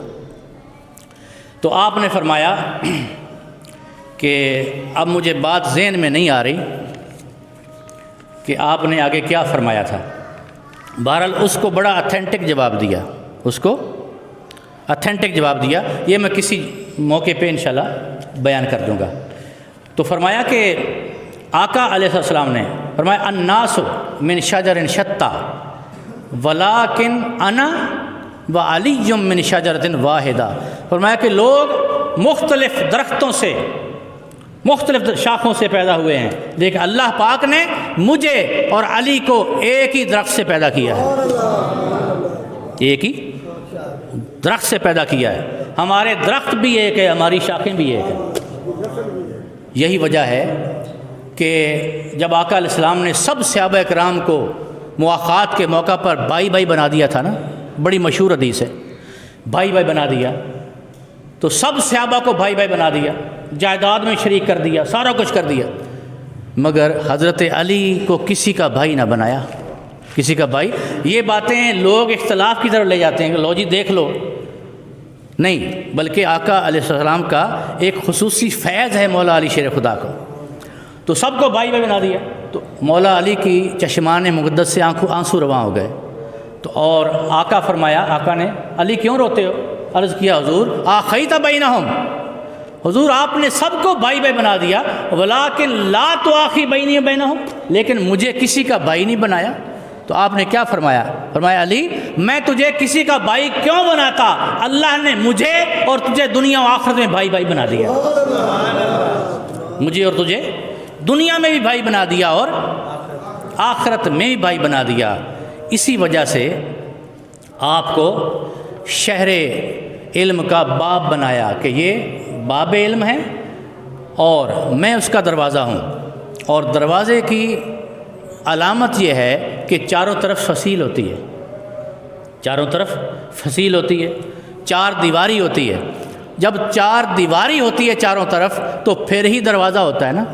A: تو آپ نے فرمایا کہ اب مجھے بات ذہن میں نہیں آ رہی کہ آپ نے آگے کیا فرمایا تھا۔ بہرحال اس کو بڑا اتھینٹک جواب دیا، اس کو اتھینٹک جواب دیا، یہ میں کسی موقع پہ انشاءاللہ بیان کر دوں گا۔ تو فرمایا کہ آقا علیہ السلام نے فرمایا الناس من شجر شتیٰ ولکن انا وعلی من شجرۃ واحدہ۔ فرمایا کہ لوگ مختلف درختوں سے، مختلف شاخوں سے پیدا ہوئے ہیں، لیکن اللہ پاک نے مجھے اور علی کو ایک ہی درخت سے پیدا کیا ہے، ایک ہی درخت سے پیدا کیا ہے۔ ہمارے درخت بھی ایک ہے، ہماری شاخیں بھی ایک ہیں۔ یہی وجہ ہے کہ جب آقا علیہ السلام نے سب صحابہ کرام کو مواخات کے موقع پر بھائی بھائی بنا دیا تھا نا، بڑی مشہور حدیث ہے، بھائی بھائی بنا دیا، تو سب صحابہ کو بھائی بھائی بنا دیا، جائیداد میں شریک کر دیا، سارا کچھ کر دیا، مگر حضرت علی کو کسی کا بھائی نہ بنایا، کسی کا بھائی۔ یہ باتیں لوگ اختلاف کی طرف لے جاتے ہیں کہ لو جی دیکھ لو، نہیں، بلکہ آقا علیہ السلام کا ایک خصوصی فیض ہے مولا علی شیر خدا کو، تو سب کو بھائی بھائی بنا دیا۔ تو مولا علی کی چشمان مقدس سے آنسو رواں ہو گئے، تو اور آقا فرمایا، آقا نے علی کیوں روتے ہو؟ عرض کیا حضور آخیت بینہم، حضور آپ نے سب کو بھائی بھائی بنا دیا، ولیکن لا تواخی بینی بینہم، لیکن مجھے کسی کا بھائی نہیں بنایا۔ تو آپ نے کیا فرمایا؟ فرمایا علی میں تجھے کسی کا بھائی کیوں بناتا، اللہ نے مجھے اور تجھے دنیا و آخرت میں بھائی بھائی بنا دیا، مجھے اور تجھے دنیا میں بھی بھائی بنا دیا اور آخرت میں بھی بھائی بنا دیا۔ اسی وجہ سے آپ کو شہر علم کا باب بنایا کہ یہ باب علم ہے اور میں اس کا دروازہ ہوں، اور دروازے کی علامت یہ ہے کہ چاروں طرف فصیل ہوتی ہے، چاروں طرف فصیل ہوتی ہے، چار دیواری ہوتی ہے۔ جب چار دیواری ہوتی ہے چاروں طرف تو پھر ہی دروازہ ہوتا ہے نا۔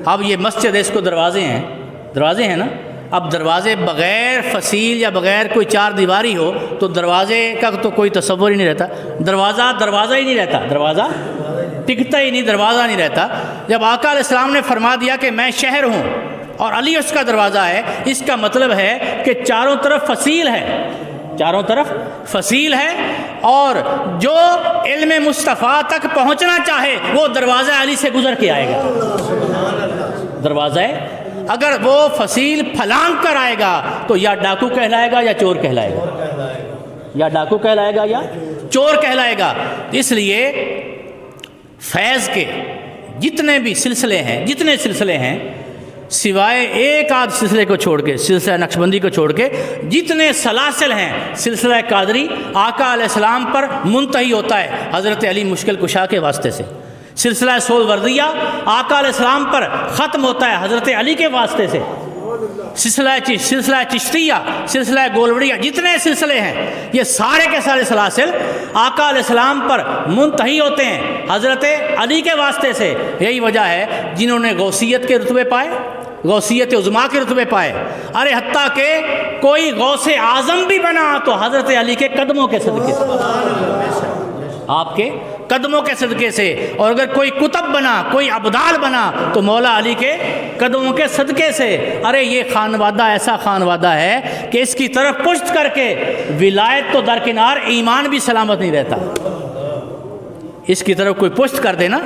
A: اب یہ مسجد ہے، اس کو دروازے ہیں نا۔ اب دروازے بغیر فصیل یا بغیر کوئی چار دیواری ہو تو دروازے کا تو کوئی تصور ہی نہیں رہتا، دروازہ ہی نہیں رہتا، دروازہ ٹکتا ہی نہیں، دروازہ نہیں رہتا۔ جب آقا علیہ السلام نے فرما دیا کہ میں شہر ہوں اور علی اس کا دروازہ ہے، اس کا مطلب ہے کہ چاروں طرف فصیل ہے، چاروں طرف فصیل ہے، اور جو علم مصطفیٰ تک پہنچنا چاہے وہ دروازہ علی سے گزر کے آئے گا۔ دروازہ ہے، اگر وہ فصیل پھلانگ کر آئے گا تو یا ڈاکو کہلائے گا یا چور کہلائے گا، یا ڈاکو کہلائے گا یا چور کہلائے گا۔ اس لیے فیض کے جتنے بھی سلسلے ہیں سوائے ایک آدھ سلسلے کو چھوڑ کے، سلسلہ نقشبندی کو چھوڑ کے، جتنے سلاسل ہیں، سلسلہ قادری آقا علیہ السلام پر منتہی ہوتا ہے حضرت علی مشکل کشا کے واسطے سے، سلسلہ سول وردیہ آقا علیہ السلام پر ختم ہوتا ہے حضرت علی کے واسطے سے، سلسلہ چشتیہ، سلسلہ گولوڑیہ، جتنے سلسلے ہیں یہ سارے کے سارے سلاسل آقا علیہ السلام پر منتہی ہوتے ہیں حضرت علی کے واسطے سے۔ یہی وجہ ہے جنہوں نے غوثیت کے رتبے پائے، غوثیت عظمیٰ کے رتبے پائے، ارے حتیٰ کہ کوئی غوث اعظم بھی بنا تو حضرت علی کے قدموں کے صدقے سے، آپ کے قدموں کے صدقے سے، اور اگر کوئی کتب بنا، کوئی ابدال بنا تو مولا علی کے قدموں کے صدقے سے۔ ارے یہ خانوادہ ایسا خانوادہ ہے کہ اس کی طرف پشت کر کے ولایت تو درکنار، ایمان بھی سلامت نہیں رہتا۔ اس کی طرف کوئی پشت کر دینا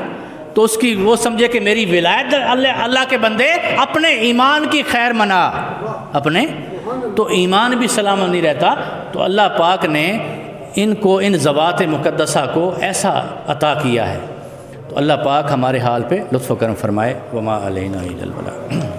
A: تو اس کی وہ سمجھے کہ میری ولایت، اللہ کے بندے اپنے ایمان کی خیر منا، اپنے تو ایمان بھی سلامت نہیں رہتا۔ تو اللہ پاک نے ان کو، ان ذوات مقدسہ کو ایسا عطا کیا ہے۔ تو اللہ پاک ہمارے حال پہ لطف و کرم فرمائے۔ وما علینا الا البلاغ۔